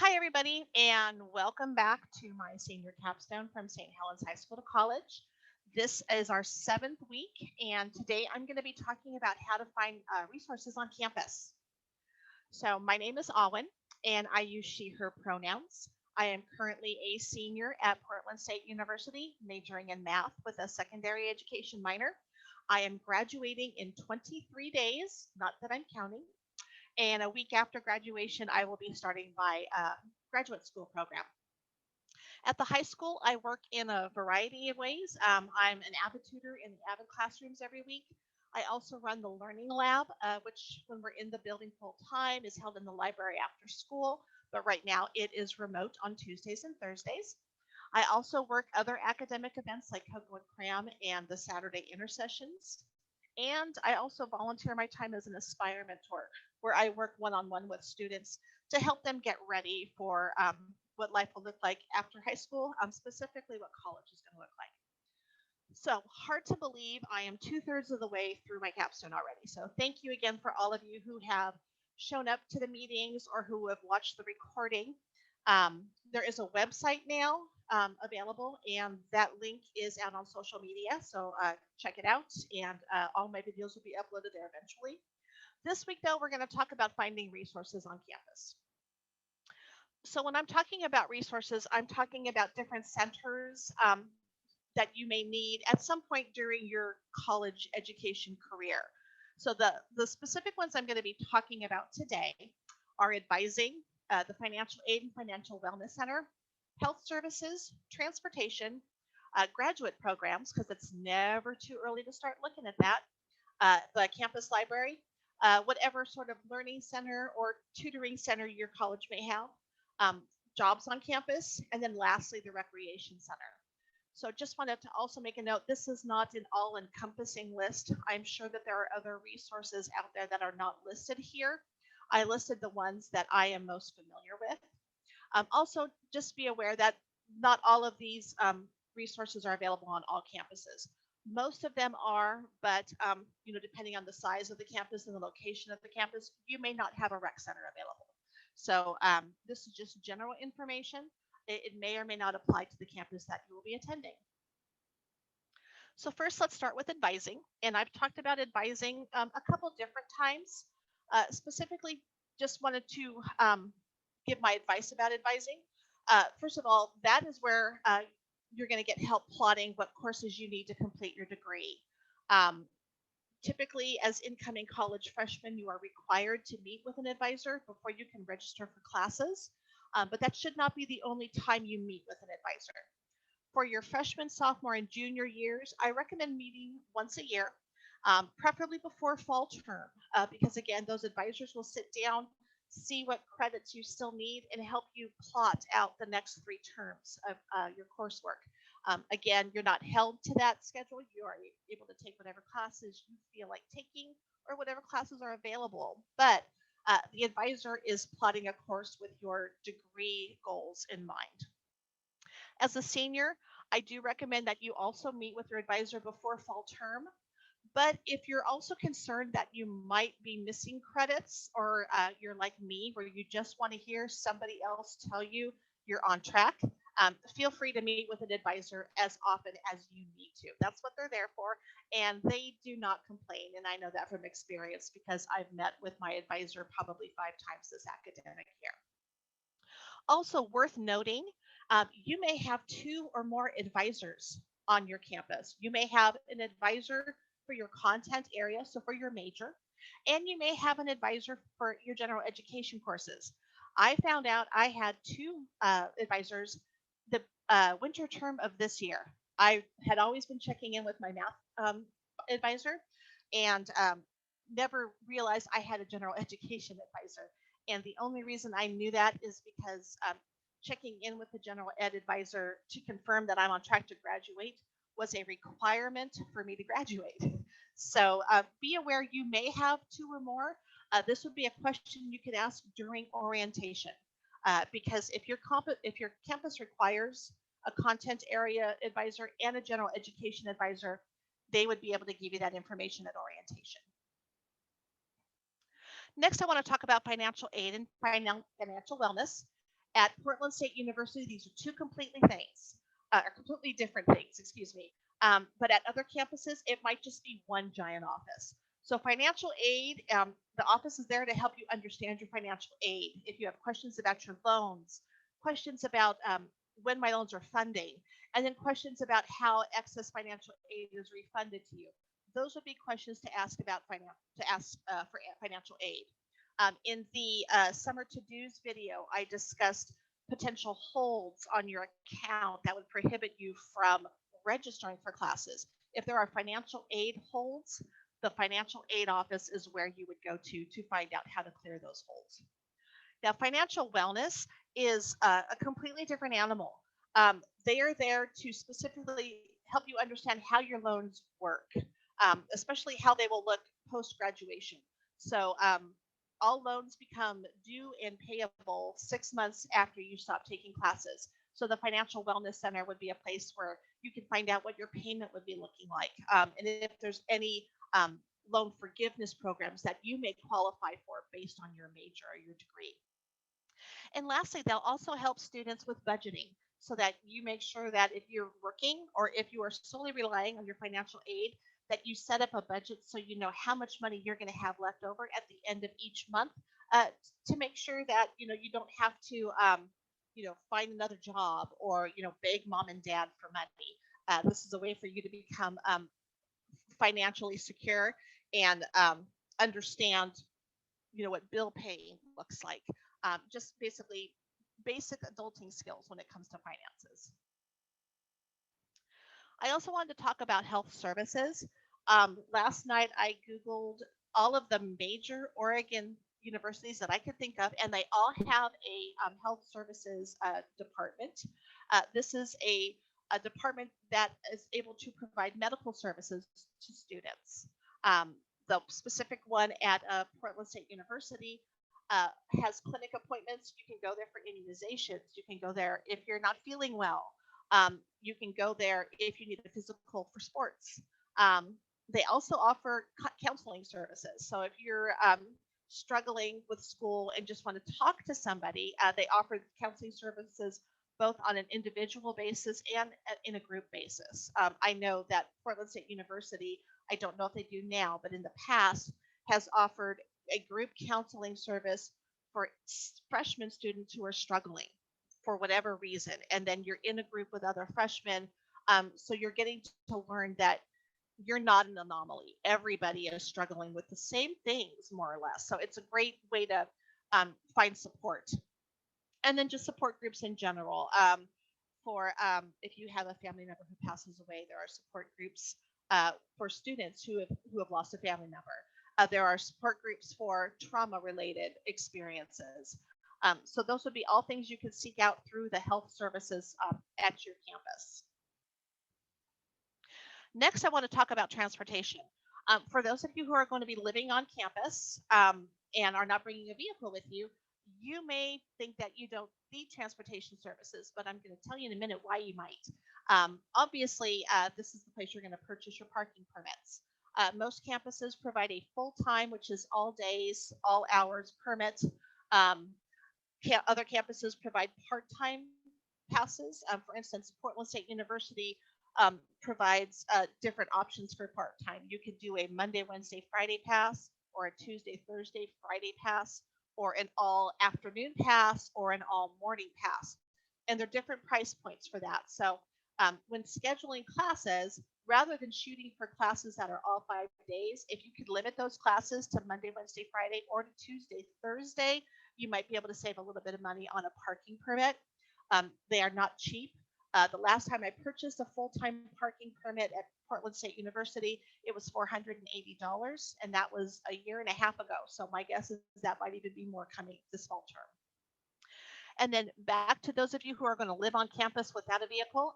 Hi, everybody, and welcome back to my senior capstone from St. Helens High School to College. This is our 7th week, and today I'm going to be talking about how to find resources on campus. So, my name is Alwyn, and I use she, her pronouns. I am currently a senior at Portland State University, majoring in math with a secondary education minor. I am graduating in 23 days, not that I'm counting. And a week after graduation, I will be starting my graduate school program. At the high school, I work in a variety of ways. I'm an Avid tutor in the Avid classrooms every week. I also run the Learning Lab, which, when we're in the building full time, is held in the library after school. But right now, it is remote on Tuesdays and Thursdays. I also work other academic events like Cocoa and Cram and the Saturday Intersessions. And I also volunteer my time as an Aspire mentor, where I work one on one with students to help them get ready for what life will look like after high school, specifically what college is going to look like. So, hard to believe I am 2/3 of the way through my capstone already. So, thank you again for all of you who have shown up to the meetings or who have watched the recording. There is a website now available, and that link is out on social media. So, check it out, and all my videos will be uploaded there eventually. This week, though, we're going to talk about finding resources on campus. So, when I'm talking about resources, I'm talking about different centers that you may need at some point during your college education career. So the specific ones I'm going to be talking about today are advising, the Financial Aid and Financial Wellness Center, health services, transportation, graduate programs, because it's never too early to start looking at that, the campus library, whatever sort of learning center or tutoring center your college may have, um, jobs on campus, and then lastly, the recreation center. So just wanted to also make a note, this is not an all-encompassing list. I'm sure that there are other resources out there that are not listed here. I listed the ones that I am most familiar with. Also, just be aware that not all of these resources are available on all campuses. Most of them are, but depending on the size of the campus and the location of the campus, you may not have a rec center available. So this is just general information. It may or may not apply to the campus that you will be attending. So first, let's start with advising. And I've talked about advising a couple different times. Specifically, just wanted to give my advice about advising. First of all, that is where you're going to get help plotting what courses you need to complete your degree. Um, Typically, as incoming college freshmen, you are required to meet with an advisor before you can register for classes. But that should not be the only time you meet with an advisor. For your freshman, sophomore, and junior years, I recommend meeting once a year, preferably before fall term, because again, those advisors will sit down, see what credits you still need, and help you plot out the next 3 terms of your coursework. Again, you're not held to that schedule. You are able to take whatever classes you feel like taking or whatever classes are available. But the advisor is plotting a course with your degree goals in mind. As a senior, I do recommend that you also meet with your advisor before fall term. But if you're also concerned that you might be missing credits, or you're like me, where you just want to hear somebody else tell you you're on track, feel free to meet with an advisor as often as you need to. That's what they're there for, and they do not complain. And I know that from experience because I've met with my advisor probably 5 times this academic year. Also worth noting, you may have 2 or more advisors on your campus. You may have an advisor for your content area, so for your major, and you may have an advisor for your general education courses. I found out I had 2 advisors the winter term of this year. I had always been checking in with my math advisor, and never realized I had a general education advisor. And the only reason I knew that is because checking in with the general ed advisor to confirm that I'm on track to graduate was a requirement for me to graduate. So be aware you may have 2 or more. This would be a question you could ask during orientation, because if your campus requires a content area advisor and a general education advisor, they would be able to give you that information at orientation. Next, I want to talk about financial aid and financial wellness. At Portland State University, these are two completely different things, excuse me. But at other campuses, it might just be one giant office. So financial aid, the office is there to help you understand your financial aid. If you have questions about your loans, questions about when my loans are funding, and then questions about how excess financial aid is refunded to you. Those would be questions to ask for financial aid. In the summer to-dos video, I discussed potential holds on your account that would prohibit you from registering for classes. If there are financial aid holds, the financial aid office is where you would go to find out how to clear those holds. Now, financial wellness is a completely different animal. They are there to specifically help you understand how your loans work, especially how they will look post graduation. So, all loans become due and payable 6 months after you stop taking classes. So, the Financial Wellness Center would be a place where you can find out what your payment would be looking like, and if there's any loan forgiveness programs that you may qualify for based on your major or your degree. And lastly, they'll also help students with budgeting so that you make sure that if you're working or if you are solely relying on your financial aid, that you set up a budget so you know how much money you're going to have left over at the end of each month, uh, to make sure that you don't have to find another job or beg mom and dad for money. This is a way for you to become financially secure and understand what bill paying looks like. Just basically basic adulting skills when it comes to finances. I also wanted to talk about health services. Last night I Googled all of the major Oregon universities that I could think of, and they all have a health services department. This is a department that is able to provide medical services to students. The specific one at Portland State University has clinic appointments. You can go there for immunizations. You can go there if you're not feeling well. You can go there if you need a physical for sports. They also offer counseling services. So if you're struggling with school and just want to talk to somebody, they offer counseling services both on an individual basis and in a group basis. I know that Portland State University, I don't know if they do now, but in the past has offered a group counseling service for freshman students who are struggling for whatever reason. And then you're in a group with other freshmen. So you're getting to learn that you're not an anomaly. Everybody is struggling with the same things, more or less. So it's a great way to find support. And then just support groups in general. For if you have a family member who passes away, there are support groups for students who have lost a family member. There are support groups for trauma-related experiences. So those would be all things you could seek out through the health services at your campus. Next, I want to talk about transportation. For those of you who are going to be living on campus and are not bringing a vehicle with you, you may think that you don't need transportation services, but I'm going to tell you in a minute why you might. Obviously, this is the place you're going to purchase your parking permits. Most campuses provide a full-time, which is all days, all hours permit. Other campuses provide part-time passes. For instance, Portland State University provides different options for part-time. You could do a Monday, Wednesday, Friday pass, or a Tuesday, Thursday, Friday pass, or an all afternoon pass, or an all morning pass. And there are different price points for that. So when scheduling classes, rather than shooting for classes that are all 5 days, if you could limit those classes to Monday, Wednesday, Friday, or to Tuesday, Thursday, you might be able to save a little bit of money on a parking permit. They are not cheap. The last time I purchased a full-time parking permit at Portland State University, it was $480, and that was a year and a half ago. So my guess is that might even be more coming this fall term. And then back to those of you who are going to live on campus without a vehicle,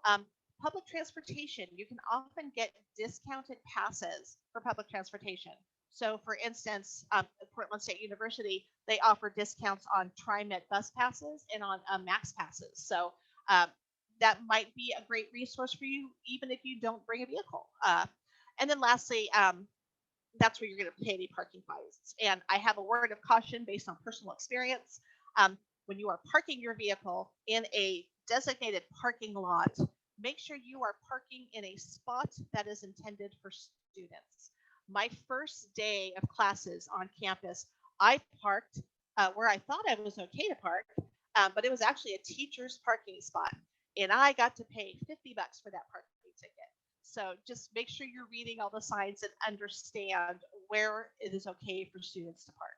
public transportation, you can often get discounted passes for public transportation. So for instance, at Portland State University, they offer discounts on TriMet bus passes and on Max passes. So that might be a great resource for you, even if you don't bring a vehicle. And then lastly, that's where you're going to pay any parking fines. And I have a word of caution based on personal experience. when you are parking your vehicle in a designated parking lot, make sure you are parking in a spot that is intended for students. My first day of classes on campus, I parked where I thought I was okay to park, but it was actually a teacher's parking spot, and I got to pay $50 for that parking ticket. So just make sure you're reading all the signs and understand where it is okay for students to park.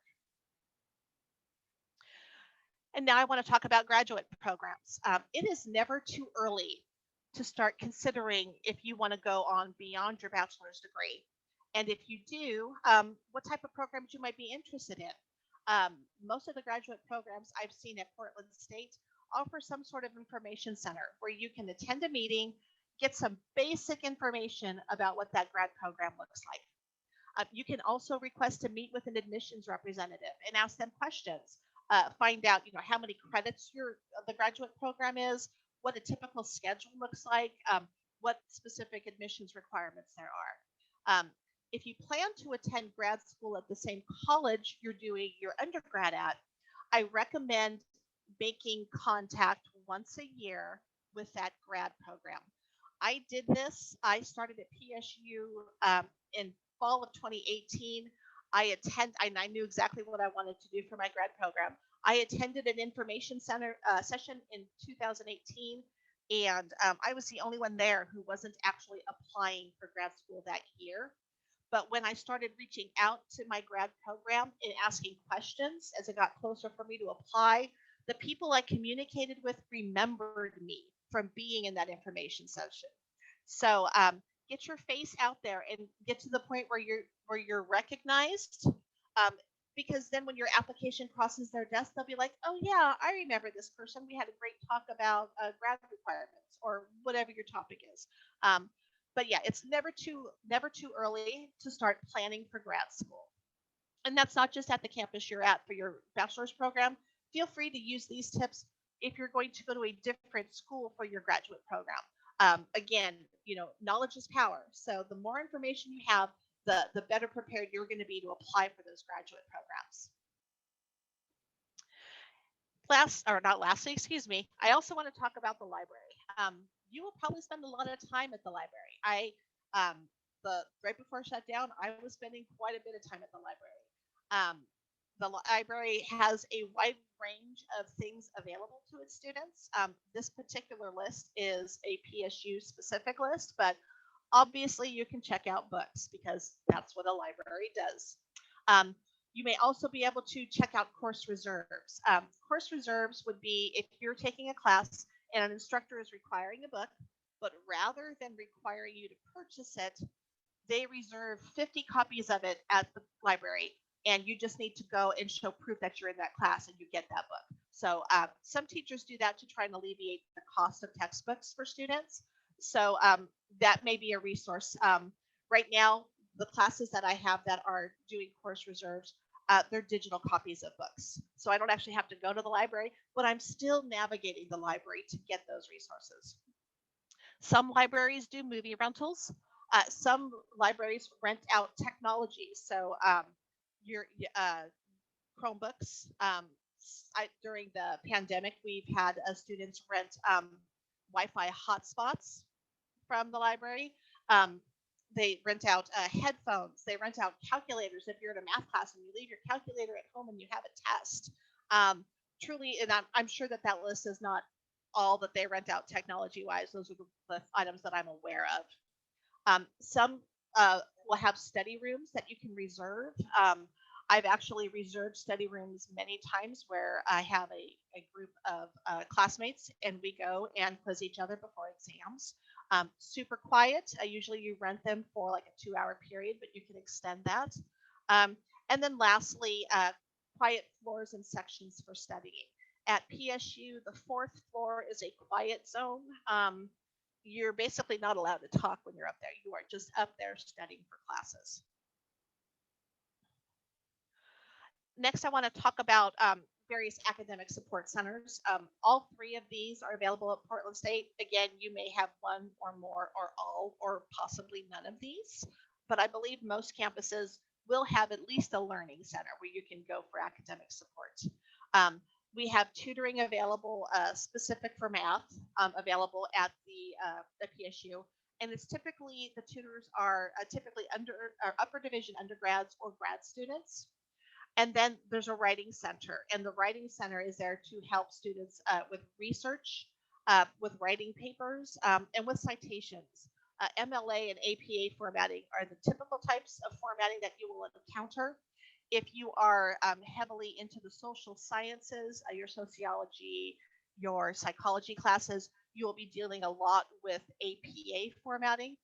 And now I want to talk about graduate programs. It is never too early to start considering if you want to go on beyond your bachelor's degree. And if you do, what type of programs you might be interested in. Most of the graduate programs I've seen at Portland State offer some sort of information center where you can attend a meeting, get some basic information about what that grad program looks like. You can also request to meet with an admissions representative and ask them questions. Find out, how many credits the graduate program is, what a typical schedule looks like, what specific admissions requirements there are. If you plan to attend grad school at the same college you're doing your undergrad at, I recommend making contact once a year with that grad program. I did this. I started at PSU in fall of 2018. I knew exactly what I wanted to do for my grad program. I attended an information center session in 2018, and I was the only one there who wasn't actually applying for grad school that year. But when I started reaching out to my grad program and asking questions as it got closer for me to apply, the people I communicated with remembered me from being in that information session. So get your face out there and get to the point where you're recognized. Um, because then when your application crosses their desk, they'll be like, "Oh yeah, I remember this person. We had a great talk about grad requirements or whatever your topic is." But yeah, it's never too early to start planning for grad school. And that's not just at the campus you're at for your bachelor's program. Feel free to use these tips if you're going to go to a different school for your graduate program. Again, knowledge is power. So the more information you have, the better prepared you're going to be to apply for those graduate programs. Lastly, excuse me, I also want to talk about the library. You will probably spend a lot of time at the library. Um, the right before shutdown, I was spending quite a bit of time at the library. The library has a wide range of things available to its students. This particular list is a PSU specific list, but obviously you can check out books because that's what a library does. Um, you may also be able to check out course reserves. Course reserves would be if you're taking a class and an instructor is requiring a book, but rather than requiring you to purchase it, they reserve 50 copies of it at the library, and you just need to go and show proof that you're in that class and you get that book. So some teachers do that to try and alleviate the cost of textbooks for students. So that may be a resource. Right now, the classes that I have that are doing course reserves, they're digital copies of books. So I don't actually have to go to the library, but I'm still navigating the library to get those resources. Some libraries do movie rentals. Some libraries rent out technology. So your Chromebooks. During the pandemic, we've had students rent Wi-Fi hotspots from the library. Um, they rent out headphones. They rent out calculators if you're in a math class and you leave your calculator at home and you have a test. Truly, and I'm sure that list is not all that they rent out technology wise. Those are the items that I'm aware of. Some will have study rooms that you can reserve. I've actually reserved study rooms many times where I have a group of classmates and we go and quiz each other before exams. Super quiet. Usually you rent them for like a 2-hour period, but you can extend that. And then lastly, quiet floors and sections for studying. At PSU, the 4th floor is a quiet zone. You're basically not allowed to talk when you're up there. You are just up there studying for classes. Next, I want to talk about various academic support centers. All 3 of these are available at Portland State. Again, you may have one or more or all or possibly none of these, but I believe most campuses will have at least a learning center where you can go for academic support. We have tutoring available specific for math available at the PSU. And it's typically the tutors are typically upper division undergrads or grad students. And then there's a writing center, and the writing center is there to help students with research, with writing papers, and with citations. MLA and APA formatting are the typical types of formatting that you will encounter. If you are heavily into the social sciences, your sociology, your psychology classes, you will be dealing a lot with APA formatting.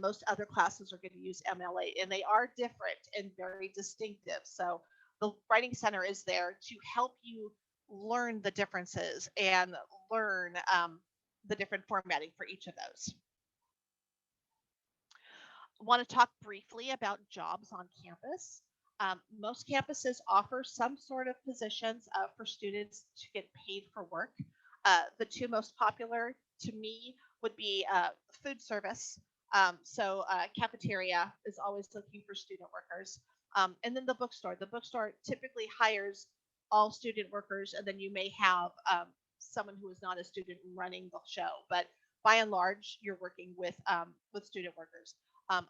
Most other classes are going to use MLA, and they are different and very distinctive. So the Writing Center is there to help you learn the differences and learn the different formatting for each of those. Want to talk briefly about jobs on campus. Most campuses offer some sort of positions for students to get paid for work. The two most popular to me would be food service. Cafeteria is always looking for student workers. And then the bookstore. The bookstore typically hires all student workers, and then you may have someone who is not a student running the show. But by and large, you're working with student workers.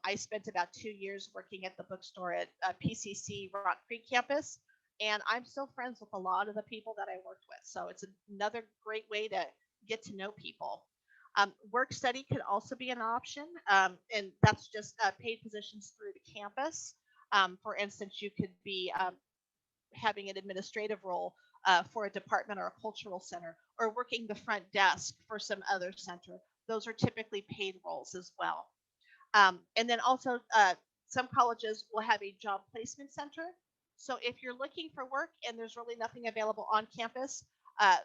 I spent about 2 years working at the bookstore at PCC Rock Creek campus, and I'm still friends with a lot of the people that I worked with. So it's another great way to get to know people. Work study could also be an option, and that's just paid positions through the campus. For instance, you could be having an administrative role for a department or a cultural center, or working the front desk for some other center. Those are typically paid roles as well. And then also, some colleges will have a job placement center. So if you're looking for work and there's really nothing available on campus, uh,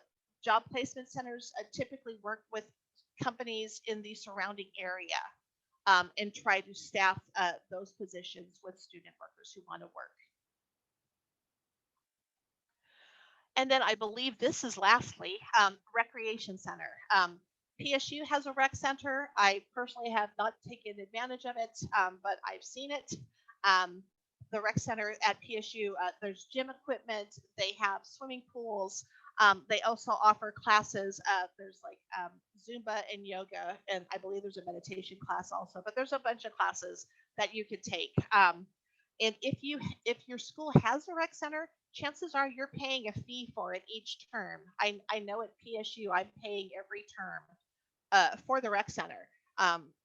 job placement centers typically work with companies in the surrounding area and try to staff those positions with student workers who want to work. And then I believe this is lastly recreation center. PSU has a rec center. I personally have not taken advantage of it, but I've seen it. Um, the rec center at PSU, there's gym equipment. They have swimming pools. They also offer classes. There's like Zumba and yoga, and I believe there's a meditation class also. But there's a bunch of classes that you could take. And if your school has a rec center, chances are you're paying a fee for it each term. I know at PSU I'm paying every term for the rec center.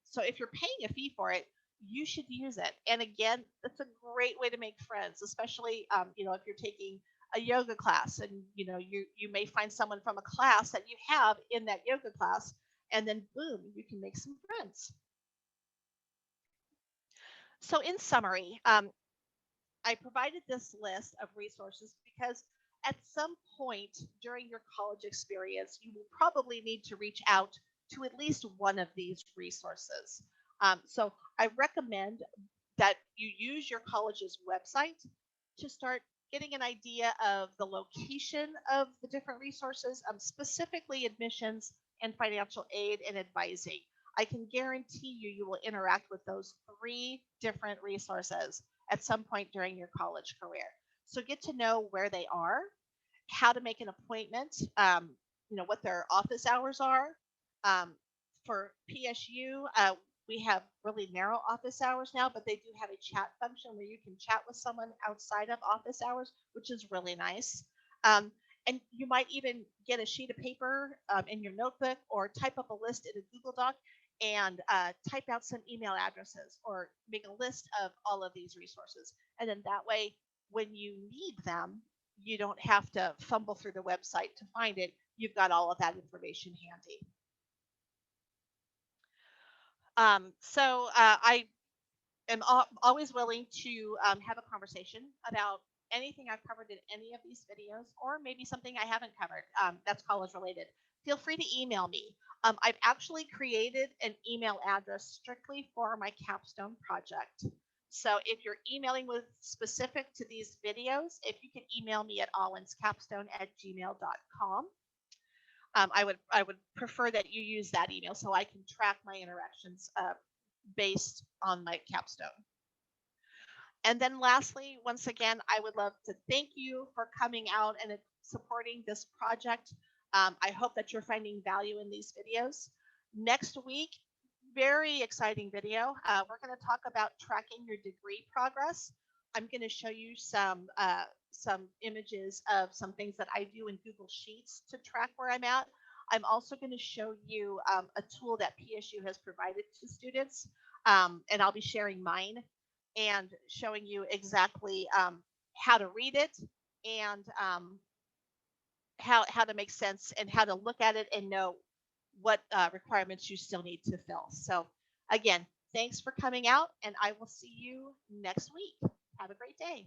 So if you're paying a fee for it, you should use it. And again, that's a great way to make friends, especially if you're taking a yoga class, and you may find someone from a class that you have in that yoga class, and then boom, you can make some friends. So in summary, I provided this list of resources because at some point during your college experience, you will probably need to reach out to at least one of these resources. So I recommend that you use your college's website to start getting an idea of the location of the different resources, specifically admissions and financial aid and advising. I can guarantee you will interact with those three different resources at some point during your college career. So get to know where they are, how to make an appointment, what their office hours are. Um, for PSU, we have really narrow office hours now, but they do have a chat function where you can chat with someone outside of office hours, which is really nice. Um, and you might even get a sheet of paper in your notebook, or type up a list in a Google Doc and type out some email addresses, or make a list of all of these resources. And then that way, when you need them, you don't have to fumble through the website to find it. You've got all of that information handy. I am always willing to have a conversation about anything I've covered in any of these videos, or maybe something I haven't covered that's college related. Feel free to email me. I've actually created an email address strictly for my capstone project. So if you're emailing with specific to these videos, if you can email me at allinscapstone@gmail.com. I would prefer that you use that email so I can track my interactions based on my capstone. And then lastly, once again, I would love to thank you for coming out and supporting this project. I hope that you're finding value in these videos. Next week, very exciting video. We're going to talk about tracking your degree progress. I'm going to show you some images of some things that I do in Google Sheets to track where I'm at. I'm also going to show you a tool that PSU has provided to students, and I'll be sharing mine and showing you exactly how to read it and how to make sense and how to look at it and know what requirements you still need to fill. So again, thanks for coming out, and I will see you next week. Have a great day.